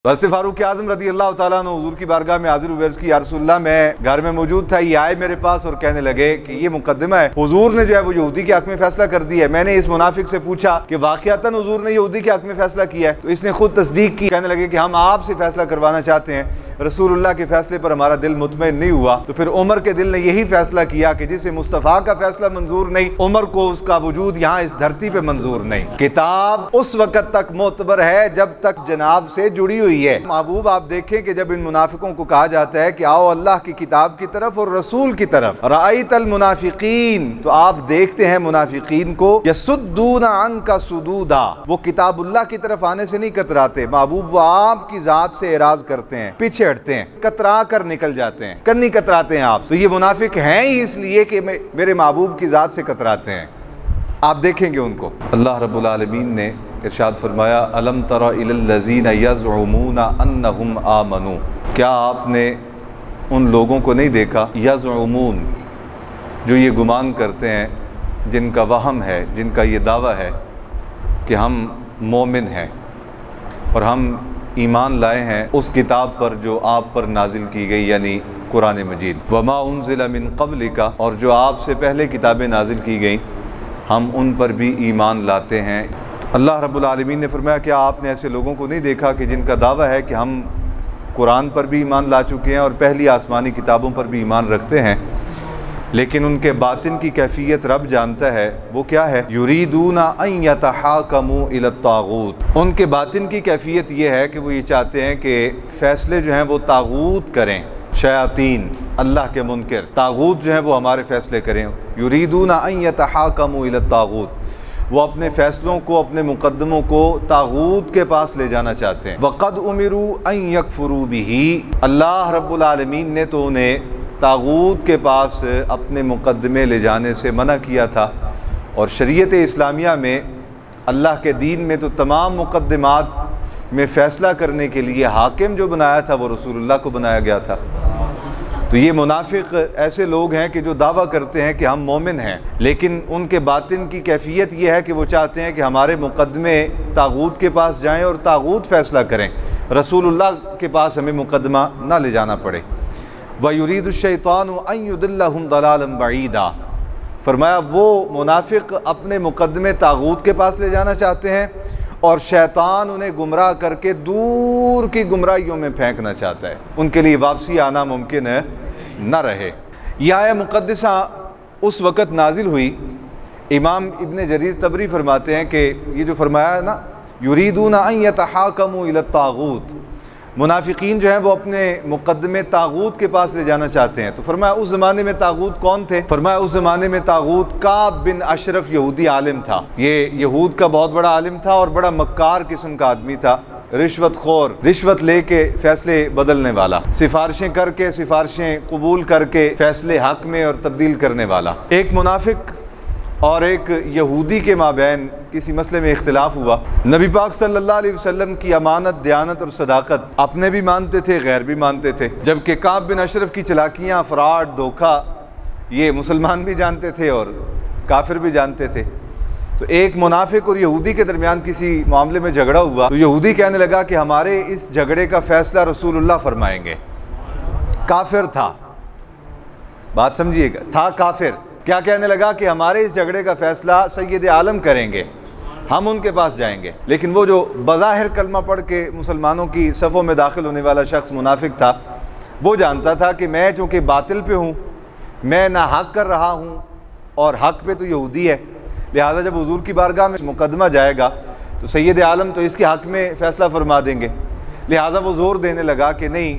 हज़रत फ़ारूक आज़म रज़ी अल्लाह ताला अन्हु हुज़ूर की बारगाह में हाज़िर हुए। कि या रसूलल्लाह, मैं घर में मौजूद था, ये आए मेरे पास और कहने लगे कि ये मुकद्दमा है, हुज़ूर ने जो है वो यहूदी के हक़ में फ़ैसला कर दिया है। मैंने इस मुनाफिक से पूछा कि वाक़ियतन हुज़ूर ने यहूदी के हक़ में फ़ैसला किया है? तो इसने खुद तस्दीक की, कहने लगे कि हम आपसे फ़ैसला करवाना चाहते हैं, रसूलुल्लाह के फ़ैसले पर हमारा दिल मुतमईन नहीं हुआ। तो फिर उमर के दिल ने यही फ़ैसला किया कि जिसे मुस्तफ़ा का फ़ैसला मंजूर नहीं, उमर को उसका वजूद यहाँ इस धरती पर मंजूर नहीं। किताब उस वक़्त तक मोतबर है जब तक जनाब से जुड़ी हुई है। महबूब, आप देखें कि जब इन मुनाफिकों को कहा जाता है कि आओ अल्लाह की किताब की तरफ और रसूल की तरफ, राइतल मुनाफिकीन, तो आप देखते हैं मुनाफिकीन को यसुद्दूना अन्का सुदूदा, वो किताबुल्लाह की तरफ आने से नहीं कतराते। महबूब, वो आपकी जात से एराज करते हैं, पीछे हटते हैं, कतरा कर निकल जाते हैं, कन्नी कतराते हैं आप। तो ये मुनाफिक हैं ही इसलिए कि मेरे महबूब की जात से कतराते हैं। आप देखेंगे उनको। अल्लाह रब्बुल आलमीन ने इरशाद फरमाया, अलम तरा इलल्लज़ीना यज़उमूना अन्नहुम आमनू, क्या आपने उन लोगों को नहीं देखा, यज़उमून, जो ये गुमान करते हैं, जिनका वहम है, जिनका ये दावा है कि हम मोमिन हैं और हम ईमान लाए हैं उस किताब पर जो आप पर नाजिल की गई, यानी कुरान मजीद, वमा उन्ज़िला मिन क़ब्लिका, और जो आपसे पहले किताबें नाजिल की गई हम उन पर भी ईमान लाते हैं। अल्लाह रब्बुल आलमीन ने फरमाया, क्या आपने ऐसे लोगों को नहीं देखा कि जिनका दावा है कि हम कुरान पर भी ईमान ला चुके हैं और पहली आसमानी किताबों पर भी ईमान रखते हैं, लेकिन उनके बातिन की कैफियत रब जानता है, वो क्या है, युरीदूना अन यतहाकमू इलत तागूत, उनके बातिन की कैफियत ये है कि वो ये चाहते हैं कि फ़ैसले जो हैं वो तागूत करें, शयातीन, अल्लाह के मुनकर, तागूत जो हैं वो हमारे फ़ैसले करें। युरीदूना अन यतहाकमू इलत तागूत, वो अपने फ़ैसलों को, अपने मुकद्दमों को तागूत के पास ले जाना चाहते हैं। वक़द उमिरू अन यकफुरू बिही, अल्लाह रब्बुल आलमीन ने तो उन्हें तागूत के पास अपने मुकद्दमे ले जाने से मना किया था। और शरीयत इस्लामिया में, अल्लाह के दीन में तो तमाम मुकद्दमात में फ़ैसला करने के लिए हाकिम जो बनाया था वो रसूलुल्लाह को बनाया गया था। तो ये मुनाफिक ऐसे लोग हैं कि जो दावा करते हैं कि हम मोमिन हैं, लेकिन उनके बातिन की कैफियत ये है कि वो चाहते हैं कि हमारे मुकद्दमे तागूत के पास जाएं और तागूत फ़ैसला करें, रसूलुल्लाह के पास हमें मुकद्दमा ना ले जाना पड़े। व युरीदुश्शैतानु अन युदिल्लहुम दलालन बईदा, फरमाया वो मुनाफिक अपने मुकद्दमे तागूत के पास ले जाना चाहते हैं और शैतान उन्हें गुमराह करके दूर की गुमराहियों में फेंकना चाहता है, उनके लिए वापसी आना मुमकिन न रहे। यह आया मुक़द्दसा उस वक़्त नाजिल हुई, इमाम इब्न जरीर तबरी फरमाते हैं कि ये जो फरमाया है ना, युरीदूना अन यतहाकमू इलत तागूत, मुनाफिकीन जो हैं वो अपने मुकद्दमे तागूत के पास ले जाना चाहते हैं। तो फरमाया उस ज़माने में तागूत कौन थे? फरमाया उस ज़माने में तागूत काब बिन अशरफ यहूदी आलिम था। ये यहूद का बहुत बड़ा आलिम था और बड़ा मक्कार किस्म का आदमी था, रिश्वत खोर, रिश्वत लेके फ़ैसले बदलने वाला, सिफारिशें करके सिफारिशें कबूल करके फ़ैसले हक़ में और तब्दील करने वाला। एक मुनाफिक और एक यहूदी के माबैन किसी मसले में इख्तिलाफ हुआ। नबी पाक सल्लल्लाहु अलैहि वसल्लम की अमानत, दयानत और सदाकत अपने भी मानते थे, गैर भी मानते थे, जबकि काब बिन अशरफ की चलाकियाँ, फ्रॉड, धोखा ये मुसलमान भी जानते थे और काफिर भी जानते थे। तो एक मुनाफिक और यहूदी के दरमियान किसी मामले में झगड़ा हुआ। तो यहूदी कहने लगा कि हमारे इस झगड़े का फ़ैसला रसूलुल्लाह फरमाएंगे। काफिर था, बात समझिएगा, था काफिर। क्या कहने लगा कि हमारे इस झगड़े का फ़ैसला सैयद आलम करेंगे, हम उनके पास जाएंगे। लेकिन वो जो बज़ाहिर कलमा पढ़ के मुसलमानों की सफ़ों में दाखिल होने वाला शख्स मुनाफिक था, वो जानता था कि मैं चूँकि बातिल पे हूँ, मैं ना हक़ कर रहा हूँ और हक़ पे तो यहूदी है, लिहाजा जब हुज़ूर की बारगाह में मुकद्दमा जाएगा तो सैयद आलम तो इसके हक़ में फ़ैसला फरमा देंगे। लिहाजा वो ज़ोर देने लगा कि नहीं,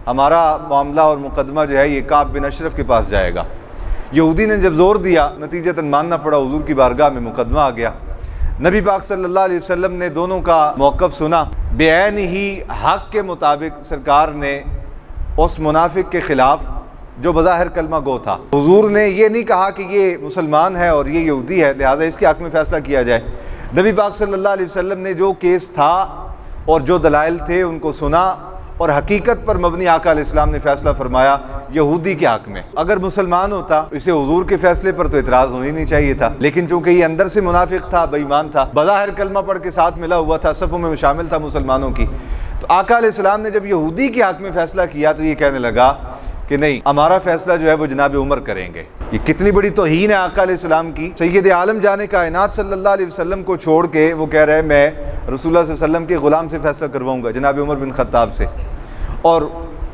हमारा मामला और मुकद्दमा जो है ये काब बिन अशरफ के पास जाएगा। यहूदी ने जब ज़ोर दिया, नतीजतन मानना पड़ा, हुज़ूर की बारगाह में मुकद्दमा आ गया। नबी पाक सल्लल्लाहु अलैहि वसल्लम ने दोनों का मौक़िफ़ सुना। बेऐन ही हक़ के मुताबिक सरकार ने उस मुनाफिक के ख़िलाफ़, जो बज़ाहिर कलमा गो था, हुज़ूर ने ये नहीं कहा कि ये मुसलमान है और ये यहूदी है, लिहाजा इसके हक़ में फ़ैसला किया जाए। नबी पाक सल्लल्लाहु अलैहि वसल्लम ने जो केस था और जो दलाइल थे उनको सुना और हकीकत पर मबनी आका अलैहिस्सलाम ने फ़ैसला फरमाया यहूदी के हक में। अगर मुसलमान होता इसे हुजूर के फैसले पर तो इतराज होनी नहीं चाहिए था, लेकिन चूंकि ये अंदर से मुनाफिक था, बेईमान था, बज़ाहिर कलमा पढ़ के साथ मिला हुआ था, सफ़ों में शामिल था मुसलमानों की, तो आका अलैहिस्सलाम ने जब यहूदी के हक में फैसला किया तो ये कहने लगा कि नहीं, हमारा फैसला जो है वो जनाब उमर करेंगे। ये कितनी बड़ी तौहीन है आका अलैहिस्सलाम की। सैयद आलम जाने कायनात सल्लल्लाहु अलैहि वसल्लम को छोड़ के वो कह रहे हैं मैं रसूलुल्लाह सल्लल्लाहु अलैहि वसल्लम के ग़ुलाम से फैसला करवाऊंगा, जनाब उमर बिन खत्ताब से। और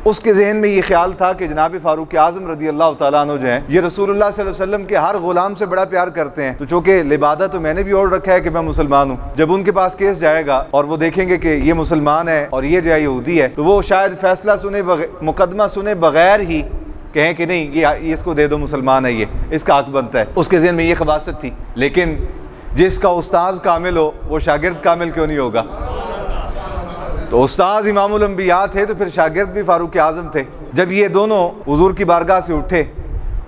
उसके जहन में ये ख्याल था कि जनाब फ़ारूक आज़म रज़ी अल्लाह तआला अन्हु जो हैं ये रसूलुल्लाह सल्लल्लाहु अलैहि वसल्लम के हर गुलाम से बड़ा प्यार करते हैं, तो चूँकि लिबादा तो मैंने भी ओढ़ रखा है कि मैं मुसलमान हूँ, जब उनके पास केस जाएगा और वो देखेंगे कि ये मुसलमान है और ये जो है यहूदी है, तो वो शायद फैसला सुने मुकदमा सुने बगैर ही कहें कि नहीं ये इसको दे दो, मुसलमान है ये, इसका हक बनता है। उसके जहन में ये खबासत थी। लेकिन जिसका उस्ताद कामिल हो वो शागिर्द कामिल क्यों नहीं होगा? तो उस्ताद इमामुल अंबिया थे तो फिर शागिर्द भी फारूक आज़म थे। जब ये दोनों हुजूर की बारगाह से उठे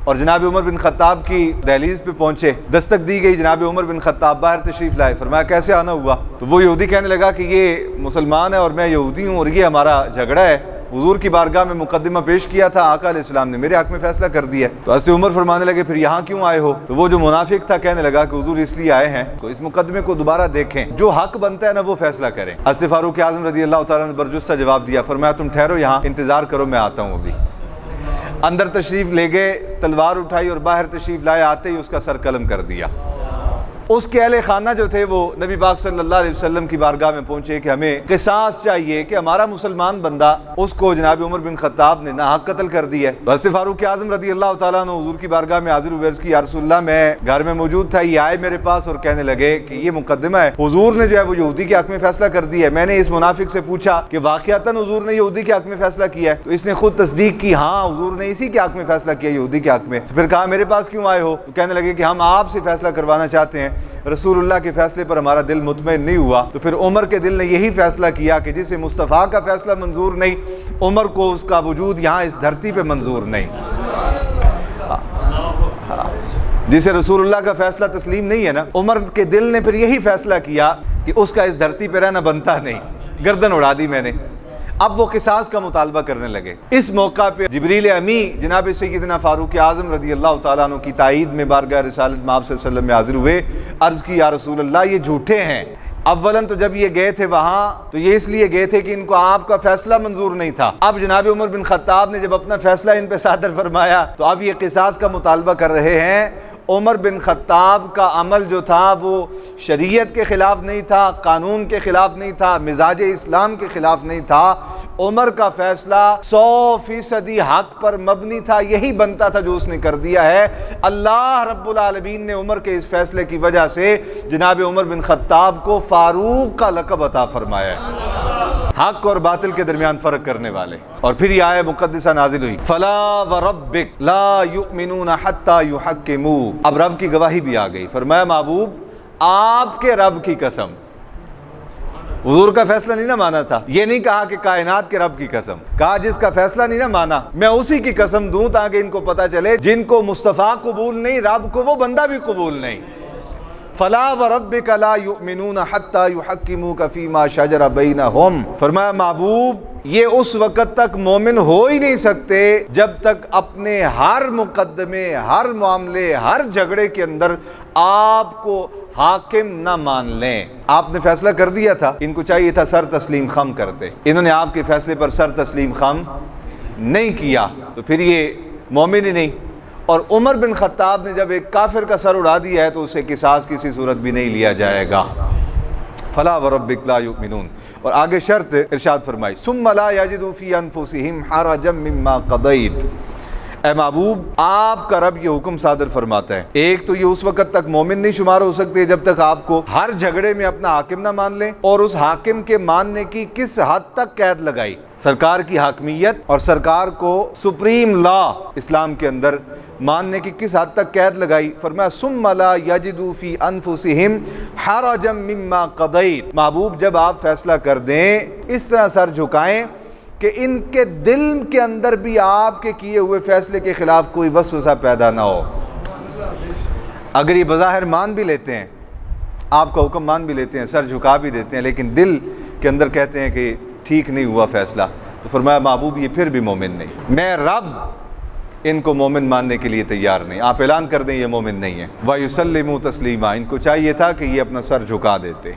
और जनाब उमर बिन खत्ताब की दहलीज पे पहुंचे, दस्तक दी गई, जनाब उमर बिन खत्ताब बाहर तशरीफ़ लाए। फरमाया कैसे आना हुआ? तो वो यहूदी कहने लगा कि ये मुसलमान है और मैं यहूदी हूँ और ये हमारा झगड़ा है, हुजूर की बारगाह में मुकदमा पेश किया था, आका अलैहिस्सलाम ने मेरे हक में फैसला कर दिया। तो हज़रत उमर फरमाने लगे फिर यहाँ क्यों आए हो? तो वो जो मुनाफिक था कहने लगा कि हुजूर इसलिए आए हैं तो इस मुकदमे को दोबारा देखें, जो हक बनता है ना वो फैसला करें। हज़रत फ़ारूक आज़म रज़ी अल्लाह तआला ने बरजुस्सा जवाब दिया, फरमाया तुम ठहरो यहाँ, इंतज़ार करो, मैं आता हूँ अभी। अंदर तशरीफ़ ले गए, तलवार उठाई और बाहर तशरीफ़ लाए, आते ही उसका सर कलम कर दिया। उसके अहले खाना जो थे वो नबी पाक सल्लल्लाहु अलैहि वसल्लम की बारगाह में पहुंचे कि हमें क़िसास चाहिए कि हमारा मुसलमान बंदा, उसको जनाब उमर बिन खत्ताब ने नाहक कत्ल कर दिया है। हज़रत फ़ारूक आज़म रज़ी अल्लाह तआला अन्हु हुज़ूर की बारगाह में हाज़िर हुए, अर्ज़ की या रसूलल्लाह मैं घर में मौजूद था, ये आए मेरे पास और कहने लगे कि ये मुकदमा है, हुज़ूर ने जो है वो यहूदी के हक में फैसला कर दिया है। मैंने इस मुनाफिक से पूछा कि वाक़ियतन हुज़ूर ने यहूदी के हक में फैसला किया है? तो इसने खुद तस्दीक की, हाँ हुज़ूर ने इसी के हक में फैसला किया, यहूदी के हक में। तो फिर कहा मेरे पास क्यों आए हो? तो कहने लगे कि हम आपसे फैसला करवाना चाहते हैं, रसूलुल्लाह के फैसले पर हमारा दिल मुतमईन नहीं हुआ। तो फिर उमर के दिल ने यही फैसला किया कि जिसे मुस्तफ़ा का फैसला मंजूर नहीं, उमर को उसका वजूद यहाँ इस धरती पे मंजूर नहीं। जिसे रसूलुल्लाह का फैसला तस्लीम नहीं है ना, उमर के दिल ने फिर यही फैसला किया कि उसका इस धरती पे रहना बनता नहीं, गर्दन उड़ा दी मैंने। अब वो क़िसास का मुतालबा करने लगे। इस मौका पे जिब्रील अमी जनाब सैयदना फ़ारूक आज़म रज़ी अल्लाह तआला अन्हु की ताईद में बारगाह रिसालत में आप सल्लल्लाहु अलैहि वसल्लम में हाजिर हुए, अर्ज़ की या रसूल अल्लाह ये झूठे हैं। अव्वलन तो जब ये गए थे वहाँ तो ये इसलिए गए थे कि इनको आपका फैसला मंजूर नहीं था। अब जनाब उमर बिन खत्ताब ने जब अपना फैसला इन पे सादर फरमाया तो अब ये क़िसास का मुतालबा कर रहे हैं। उमर बिन खत्ताब का अमल जो था वो शरीयत के ख़िलाफ़ नहीं था, कानून के ख़िलाफ़ नहीं था, मिजाज इस्लाम के ख़िलाफ़ नहीं था। उमर का फ़ैसला 100% हक पर मबनी था, यही बनता था जो उसने कर दिया है। अल्लाह रब्बुल आलमीन ने उमर के इस फ़ैसले की वजह से जनाब उमर बिन खत्ताब को फ़ारूक का लक़ब अता फरमाया है, हक और बातिल के दरमियान फ़र्क करने वाले। और फिर यह आयत मुक़द्दसा नाज़िल हुई, फला व रब्बिक ला युमिनून हत्ता युहक्किमू। अब रब की गवाही भी आ गई। फरमाया महबूब आपके रब की कसम, हुजूर का फैसला नहीं ना माना था, ये नहीं कहा कि कायनात के रब की कसम, कहा जिसका फैसला नहीं ना माना मैं उसी की कसम दूं, ताकि इनको पता चले जिनको मुस्तफ़ा कबूल नहीं, रब को वो बंदा भी कबूल नहीं। फला व रब्बिका ला युमिनून हत्ता युहक्किमूका फीमा शजरा बैनहुम। फरमाया महबूब ये उस वक़्त तक मोमिन हो ही नहीं सकते जब तक अपने हर मुकदमे, हर मामले, हर झगड़े के अंदर आपको हाकिम ना मान लें। आपने फैसला कर दिया था, इनको चाहिए था सर तस्लीम खम करते, इन्होंने आपके फैसले पर सर तस्लीम खम नहीं किया, तो फिर ये मोमिन ही नहीं। और उमर बिन खत्ताब ने जब एक काफिर का सर उड़ा दिया है तो उससे किसास किसी सूरत भी नहीं लिया जाएगा। फला व रब्बिक ला युमिनून। और आगे शर्त इरशाद फरमाई, सुम्मा ला यजिदू फी अनफुसिहिम हरजम मिम्मा क़दैत। ए महबूब आपका रब ये हुक्म सादर फरमाता है, एक तो ये उस वक़्त तक मोमिन नहीं शुमार हो सकते जब तक आपको हर झगड़े में अपना हाकिम ना मान लें, और उस हाकिम के मानने की किस हद तक कैद लगाई, सरकार की हाकमियत और सरकार को सुप्रीम लॉ इस्लाम के अंदर मानने की किस हद तक कैद लगाई। फरमाया सुम्मा ला यजिदू फी अनफुसिहिम हरजम मिम्मा क़दैत। महबूब जब आप फैसला कर दें इस तरह सर झुकाएं कि इनके दिल के अंदर भी आपके किए हुए फैसले के खिलाफ कोई वसवसा पैदा ना हो। अगर ये बज़ाहिर मान भी लेते हैं, आपका हुक्म मान भी लेते हैं, सर झुका भी देते हैं, लेकिन दिल के अंदर कहते हैं कि ठीक नहीं हुआ फैसला, तो फरमाया महबूब ये फिर भी मोमिन नहीं। मैं रब इनको मोमिन मानने के लिए तैयार नहीं। आप ऐलान कर दें ये मोमिन नहीं है। वयुसल्लिमु तस्लीमा, इनको चाहिए था कि ये अपना सर झुका देते।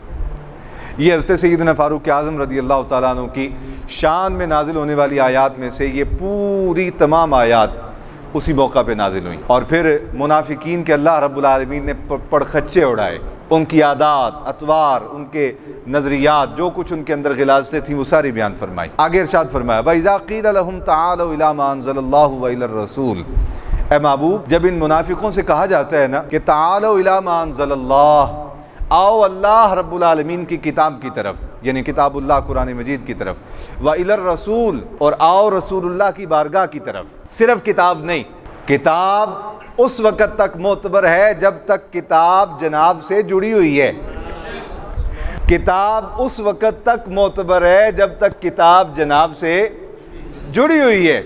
ये हज़रत सैयदना फ़ारूक आज़म रज़ी अल्लाह तआला अन्हु की शान में नाजिल होने वाली आयात में से ये पूरी तमाम आयात उसी मौका पे नाजिल हुई। और फिर मुनाफिकीन के अल्लाह रब्बुल आलमीन ने पड़खच्चे उड़ाए, उनकी आदात, अतवार, उनके नज़रियात, जो कुछ उनके अंदर गिलाज़तें थी वो सारी बयान फरमाई। आगे इरशाद फरमाया वइज़ा क़ील लहुम तआलू इला मा अंज़लल्लाहु व इलर रसूल, ए महबूब जब इन मुनाफिकों से कहा जाता है ना कि तआलू इला मा अंज़लल्लाह, आओ अल्लाह रब्बुल आलमीन की किताब की तरफ, यानी किताबुल्लाह कुरान मजीद की तरफ, व इलर रसूल, और आओ रसूलुल्लाह की बारगाह की तरफ। सिर्फ किताब नहीं, किताब उस वक़्त तक मोतबर है जब तक किताब जनाब से जुड़ी हुई है। किताब उस वक़्त तक मोतबर है जब तक किताब जनाब से जुड़ी हुई है।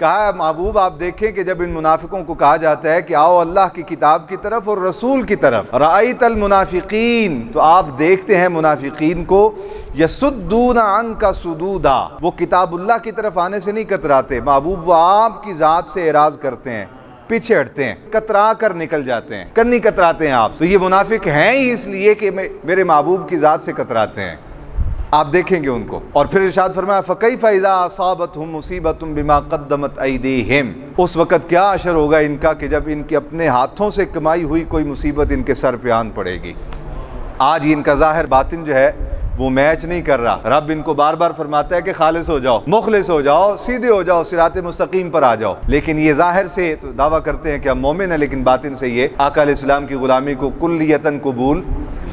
कहा है महबूब आप देखें कि जब इन मुनाफिकों को कहा जाता है कि आओ अल्लाह की किताब की तरफ और रसूल की तरफ, राइतल मुनाफिकीन, तो आप देखते हैं मुनाफिकीन को यसुद्दूना अन्का सुदूदा, वो किताबुल्लाह की तरफ आने से नहीं कतराते महबूब, वो आपकी ज़ात से एराज़ करते हैं, पीछे हटते हैं, कतरा कर निकल जाते हैं, कन्नी कतराते हैं आप। तो ये मुनाफिक हैं ही इसलिए कि मेरे महबूब की ज़ात से कतराते हैं। आप देखेंगे उनको। और फिर इरशाद फरमाया फ़कैफ़ इज़ा असाबतहुम मुसीबतुम बिमा क़द्दमत ऐदीहिम, उस वक़्त क्या असर होगा इनका कि जब इनके अपने हाथों से कमाई हुई कोई मुसीबत इनके सर पे आन पड़ेगी। आज इनका ज़ाहिर बातिन जो है वो मैच नहीं कर रहा। रब इनको बार बार फरमाता है कि खालिस हो जाओ, मुखलिस हो जाओ, सीधे हो जाओ, सिराते मुस्तकीम पर आ जाओ, लेकिन ये ज़ाहिर से तो दावा करते हैं कि हम मोमिन हैं, लेकिन बातिन से ये आका अलैहिस्सलाम की ग़ुलामी को कुल्लियतन कबूल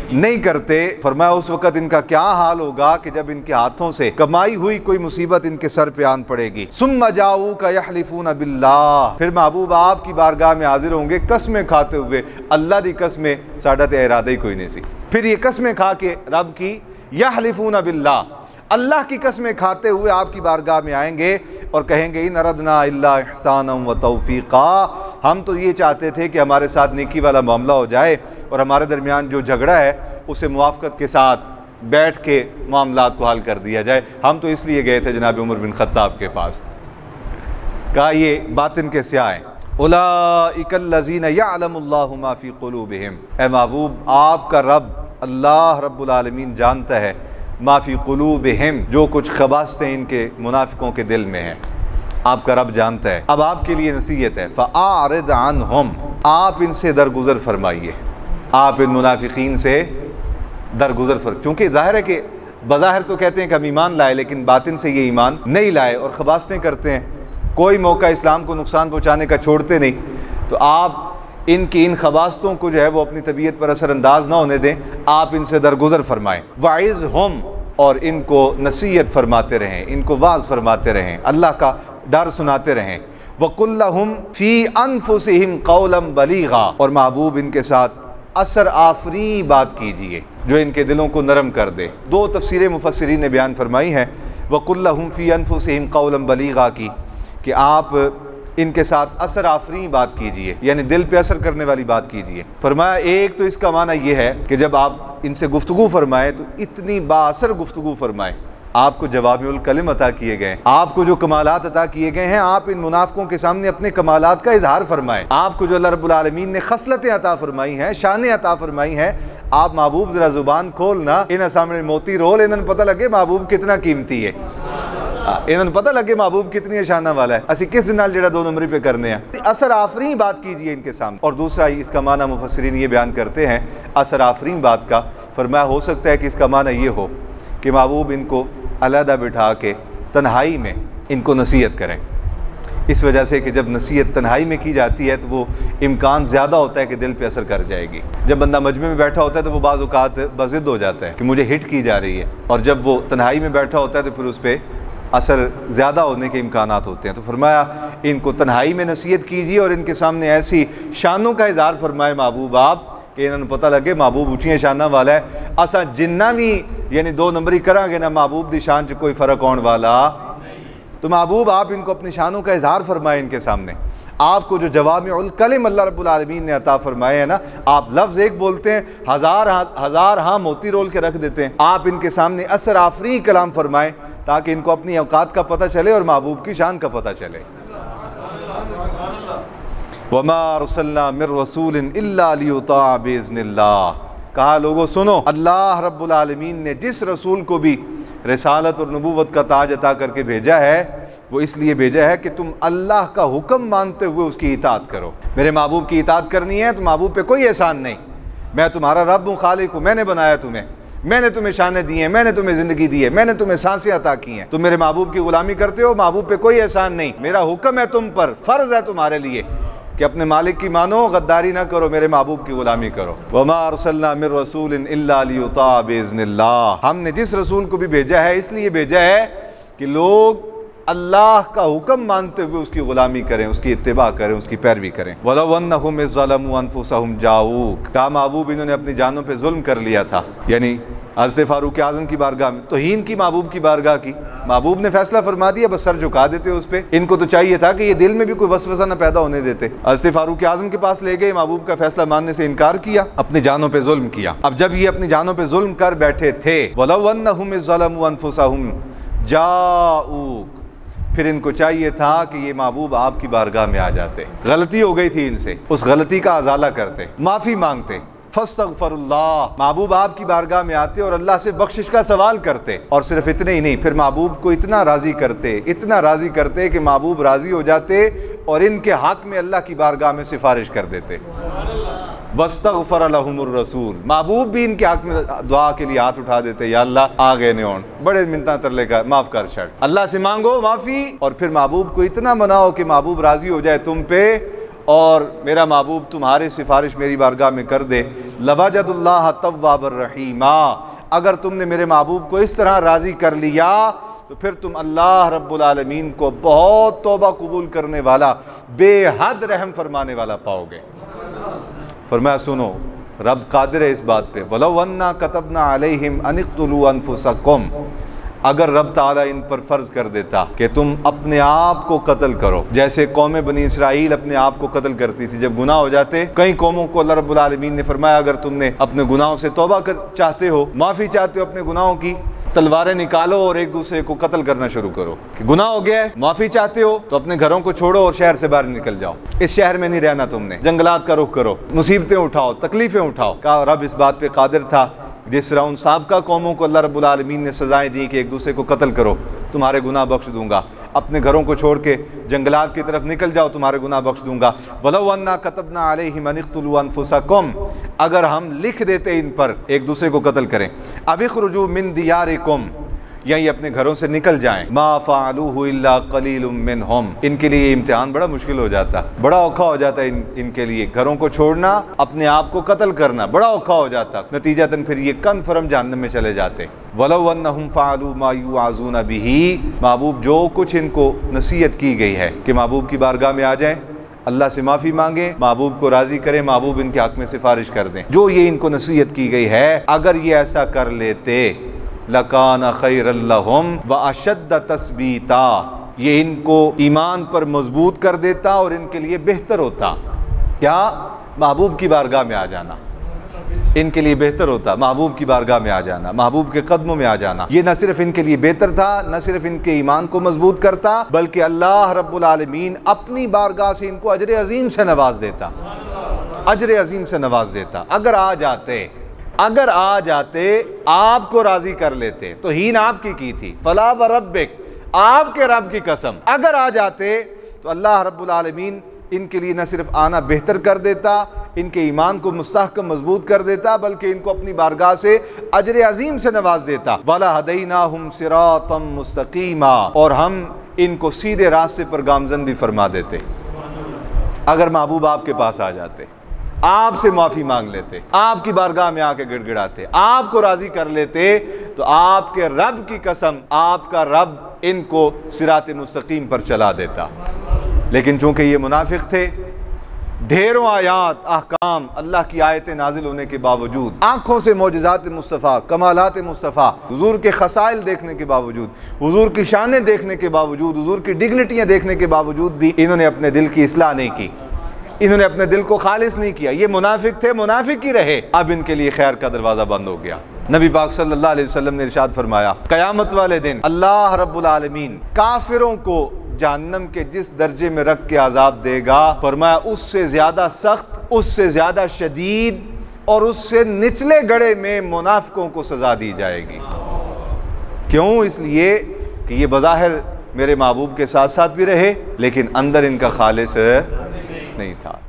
नहीं करते। फरमाया उस वक़्त इनका क्या हाल होगा कि जब इनके हाथों से कमाई हुई कोई मुसीबत इनके सर पे आन पड़ेगी। सुम्मा जाऊका यहलिफून बिल्लाह, फिर महबूब आपकी बारगाह में हाजिर होंगे कसमें खाते हुए, अल्लाह दी कसमें साडा ते इरादा ही कोई नहीं सी। फिर ये कसमें खा के रब की यहलिफून बिल्लाह, अल्लाह की कसमें खाते हुए आपकी बारगाह में आएंगे और कहेंगे इन अरदना इल्ला इहसानम व तौफीक़ा, हम तो ये चाहते थे कि हमारे साथ नेकी वाला मामला हो जाए और हमारे दरमियान जो झगड़ा है उसे मुआफ़क़त के साथ बैठ के मामलात को हल कर दिया जाए। हम तो इसलिए गए थे जनाब उमर बिन ख़त्ताब के पास। कहा ये बातिन के स्याह हैं। उलाइकल्लज़ीना यअलमुल्लाहु मा फ़ी क़ुलूबिहिम, ए महबूब आपका रब अल्लाह रब्बुल आलमीन जानता है माफ़ी क़ुलूबिहिम, जो कुछ ख़बास्तें इनके मुनाफिकों के दिल में हैं, आपका रब जानता है। अब आपके लिए नसीहत है, फ़अरिद अन्हुम, आप इनसे दरगुज़र फरमाइए, आप इन मुनाफिकीन से दरगुज़र फर, चूँकि ज़ाहिर है कि बज़ाहिर तो कहते हैं कि हम ईमान लाए, लेकिन बातिन से ये ईमान नहीं लाए और ख़बास्तें करते हैं, कोई मौका इस्लाम को नुकसान पहुँचाने का छोड़ते नहीं। तो आप इनकी इन खबास्तों को जो है वो अपनी तबीयत पर असरअंदाज ना होने दें, आप इनसे दरगुज़र फरमाएँ। वाइज़हुम, और इनको नसीहत फरमाते रहें, इनको वाज़ फरमाते रहें, अल्लाह का डर सुनाते रहें। वक़ुल लहुम फ़ी अनफुसिहिम क़ौलन बलीगा, और महबूब इनके साथ असर आफरी बात कीजिए जो इनके दिलों को नरम कर दे। दो तफसीरें मुफस्सिरीन ने बयान फरमाई है वक़ुल लहुम फ़ी अनफुसिहिम क़ौलन बलीगा की, कि आप इनके साथ असर आफरी बात कीजिए, यानी दिल पे असर करने वाली बात कीजिए। फरमाया एक तो इसका माना ये है कि जब आप इनसे गुफ्तगू फरमाएं तो इतनी बाअसर गुफ्तगू फरमाएं। आपको जवामिउल कलिम अता किए गए, आपको जो कमालात अता किए गए हैं, आप इन मुनाफिकों के सामने अपने कमालात का इजहार फरमाएं। आपको जो अल्लाह रब्बुल आलमीन ने खसलतें अता फरमाई हैं, शानें अता फरमाई हैं, आप महबूब ज़रा ज़ुबान खोल ना, इन्हें सामने मोती रोल, इन्हें पता लगे महबूब कितना कीमती है, इन्होंने पता लगे महबूब कितनी शाना वाला है, असी किस नाल जेड़ा दो नंबरी पे करने हैं। असर आफरी बात कीजिए इनके सामने। और दूसरा इसका माना मुफस्सिरीन ये बयान करते हैं असर आफरी बात का, फरमाया हो सकता है कि इसका माना ये हो कि महबूब इनको अलहदा बिठा के तन्हाई में इनको नसीहत करें। इस वजह से कि जब नसीहत तन्हाई में की जाती है तो वो इम्कान ज़्यादा होता है कि दिल पे असर कर जाएगी। जब बंदा मजमे में बैठा होता है तो वो बाज़ औक़ात बज़िद हो जाता है कि मुझे हिट की जा रही है, और जब वो तन्हाई में बैठा होता है तो फिर उस पर असर ज़्यादा होने के इम्कानात होते हैं। तो फरमाया इनको तन्हाई में नसीहत कीजिए और इनके सामने ऐसी शानों का इज़हार फरमाए महबूब आप कि इन्होंने पता लगे महबूब ऊँची शाना वाला है। असा जिन्ना भी यानी दो नंबरी करांगे ना महबूब दी शान च कोई फ़र्क आने वाला। तो महबूब आप इनको अपनी शानों का इज़हार फरमाए इनके सामने। आपको जो जवामिउल कलिम अल्लाह रब्बुल आलमीन ने अता फरमाए है ना, आप लफ्ज़ एक बोलते हैं, हज़ार हाँ मोती रोल के रख देते हैं। आप इनके सामने असर आफरी कलाम फरमाएँ ताकि इनको अपनी औकात का पता चले और महबूब की शान का पता चले। वमा अरसलना मिर रसूलिन इल्ला लियुता बिइज़्निल्लाह। कहा लोगों सुनो, अल्लाह रब्बुल आलमीन ने जिस रसूल को भी रिसालत और नबूवत का ताज अता करके भेजा है वो इसलिए भेजा है कि तुम अल्लाह का हुक्म मानते हुए उसकी इताअत करो। मेरे महबूब की इताअत करनी है तो महबूब पे कोई एहसान नहीं। मैं तुम्हारा रब हूँ, खालिक हूँ, मैंने बनाया तुम्हें, मैंने तुम्हें शानें दी हैं, मैंने तुम्हें ज़िंदगी दी है, मैंने तुम्हें सांसें अता की हैं। तुम मेरे महबूब की गुलामी करते हो, महबूब पे कोई एहसान नहीं। मेरा हुक्म है तुम पर, फ़र्ज़ है तुम्हारे लिए कि अपने मालिक की मानो, गद्दारी ना करो, मेरे महबूब की गुलामी करो। वमा अरसलना मिर रसूलिन इल्ला लियुता बिइज़्निल्लाह। हमने जिस रसूल को भी भेजा है इसलिए भेजा है कि लोग अल्लाह का हुक्म मानते हुए उसकी गुलामी करें, उसकी इत्तिबा करें, उसकी पैरवी करें। वलौ अन्नहुम इज़्ज़लमू अनफुसहुम जाऊक। कहा महबूब इन्होंने अपनी जानों पे जुल्म कर लिया था, यानी हज़रत फारूक आज़म की बारगाह में तौहीन की महबूब की बारगाह की। महबूब ने फैसला फरमा दिया, बस सर झुका देते उस पर। इनको तो चाहिए था कि ये दिल में भी कोई वसवसा न पैदा होने देते। हज़रत फारूक आज़म के पास ले गए, महबूब का फैसला मानने से इनकार किया, अपनी जानों पे जुल्म किया। अब जब ये अपनी जानों पे जुल्म कर बैठे थे, वलौ अन्नहुम इज़्ज़लमू अनफुसहुम जाऊक, फिर इनको चाहिए था कि ये महबूब आपकी बारगाह में आ जाते। गलती हो गई थी इनसे, उस गलती का अजाला करते, माफ़ी मांगते, फस्तगफिरुल्लाह। महबूब आपकी बारगाह में आते और अल्लाह से बख्शिश का सवाल करते। और सिर्फ इतने ही नहीं, फिर महबूब को इतना राज़ी करते, इतना राज़ी करते कि महबूब राज़ी हो जाते और इनके हक़ में अल्लाह की बारगाह में सिफारिश कर देते। वस्तगफर लहुमुर रसूल। महबूब भी इनके हक़ में दुआ के लिए हाथ उठा देते, या अल्लाह आ गए ने, बड़े मिन्नता तरले का, माफ़ कर छड़, अल्लाह से मांगो माफ़ी। और फिर महबूब को इतना मनाओ कि महबूब राज़ी हो जाए तुम पे और मेरा महबूब तुम्हारी सिफारिश मेरी बारगाह में कर दे। लवजदुल्लाह तव्वाबर रहीमा। अगर तुमने मेरे महबूब को इस तरह राज़ी कर लिया तो फिर तुम अल्लाह रब्बुल आलमीन को बहुत तौबा कबूल करने वाला, बेहद रहम फरमाने वाला पाओगे। फरमाया सुनो, रब कादिर है इस बात पे। वलौ अन्ना कतबना अलैहिम अनिक्तुलू अनफुसकुम। अगर रब ताला इन पर फ़र्ज़ कर देता कि तुम अपने आप को कत्ल करो, जैसे कौम बनी इसराइल अपने आप को कत्ल करती थी जब गुनाह हो जाते। कई कौमों को अल्लाह रब्बुल आलमीन ने फरमाया अगर तुमने अपने गुनाहों से तौबा चाहते हो, माफ़ी चाहते हो अपने गुनाहों की, तलवारें निकालो और एक दूसरे को कत्ल करना शुरू करो। कि गुनाह हो गया है, माफ़ी चाहते हो तो अपने घरों को छोड़ो और शहर से बाहर निकल जाओ, इस शहर में नहीं रहना तुमने, जंगलात का रुख करो, मुसीबतें उठाओ, तकलीफ़ें उठाओ। कहा रब इस बात पर कादिर था, जिस तरह उन साबका कौमों को अल्लाह रब्बुल आलमीन ने सजाएं दी कि एक दूसरे को कत्ल करो, तुम्हारे गुनाह बख्श दूंगा, अपने घरों को छोड़ के जंगलात की तरफ निकल जाओ, तुम्हारे गुनाह बख्श दूंगा। वलौ अन्ना कतबना अलैहिम अनिक्तुलू अनफुसकुम। अगर हम लिख देते इन पर एक दूसरे को कत्ल करें, अबिखरुजू मिन दियारिकुम, यही अपने घरों से निकल जाएं, मा फ़अलूहु इल्ला क़लीलुम मिनहुम। इनके लिए इम्तिहान बड़ा मुश्किल हो जाता, बड़ा औखा हो जाता इनके लिए। घरों को छोड़ना, अपने आप को कत्ल करना बड़ा औखा हो जाता। नतीजतन फिर ये कन्फर्म जहन्नम में चले जाते। वलौ अन्नहुम फ़अलू मा युअज़ून बिही। महबूब जो कुछ इनको नसीहत की गई है कि महबूब की बारगाह में आ जाएं, अल्लाह से माफ़ी मांगे, महबूब को राज़ी करें, महबूब इनके हक़ में सिफारिश कर दें, जो ये इनको नसीहत की गई है, अगर ये ऐसा कर लेते लकाना खैरल लहुम व अशद्द तस्बीता। ये इनको ईमान पर मजबूत कर देता और इनके लिए बेहतर होता। क्या? महबूब की बारगाह में आ जाना इनके लिए बेहतर होता। महबूब की बारगाह में आ जाना, महबूब के कदमों में आ जाना, ये न सिर्फ इनके लिए बेहतर था, न सिर्फ इनके ईमान को मजबूत करता, बल्कि अल्लाह रब्बुल आलमीन अपनी बारगाह से इनको अजर अजीम से नवाज देता, अजर अजीम से नवाज देता। अगर आ जाते आपको राजी कर लेते तो हीन आपकी की थी, फला व रब्बिक, आपके रब की कसम, अगर आ जाते तो अल्लाह रब्बुल आलमीन इनके लिए न सिर्फ आना बेहतर कर देता, इनके ईमान को मुस्तहकम मजबूत कर देता, बल्कि इनको अपनी बारगाह से अजर अजीम से नवाज देता। वला हदैनाहुम सिरातम मुस्तकीमा, और हम इनको सीधे रास्ते पर गामजन भी फरमा देते। अगर महबूब आपके पास आ जाते, आपसे माफ़ी मांग लेते, आपकी बारगाह में आके गिड़गिड़ाते, आपको राज़ी कर लेते, तो आपके रब की कसम, आपका रब इनको सिरात मुस्तकीम पर चला देता। लेकिन चूँकि ये मुनाफिक थे, ढेरों आयात अहकाम अल्लाह की आयतें नाजिल होने के बावजूद, आँखों से मौजिज़ात मुस्तफ़ा, कमालात मुस्तफ़ा, हुजूर के खसाइल देखने के बावजूद, हुजूर की शानें देखने के बावजूद, हुजूर की डिग्निटियाँ देखने के बावजूद भी इन्होंने अपने दिल की इस्लाह नहीं की, इन्होंने अपने दिल को खालिस नहीं किया। ये मुनाफिक थे, मुनाफिक ही रहे। अब इनके लिए खैर का दरवाज़ा बंद हो गया। नबी पाक सल्लल्लाहु अलैहि वसल्लम ने इरशाद फरमाया, क़यामत वाले दिन अल्लाह रब्बुल आलमीन काफिरों को जहन्नम के जिस दर्जे में रख के अजाब देगा, फरमाया उससे ज़्यादा सख्त, उससे ज़्यादा शदीद और उससे निचले गड़े में मुनाफिकों को सज़ा दी जाएगी। क्यों? इसलिए कि ये बज़ाहिर मेरे महबूब के साथ साथ भी रहे, लेकिन अंदर इनका खालिस नहीं था।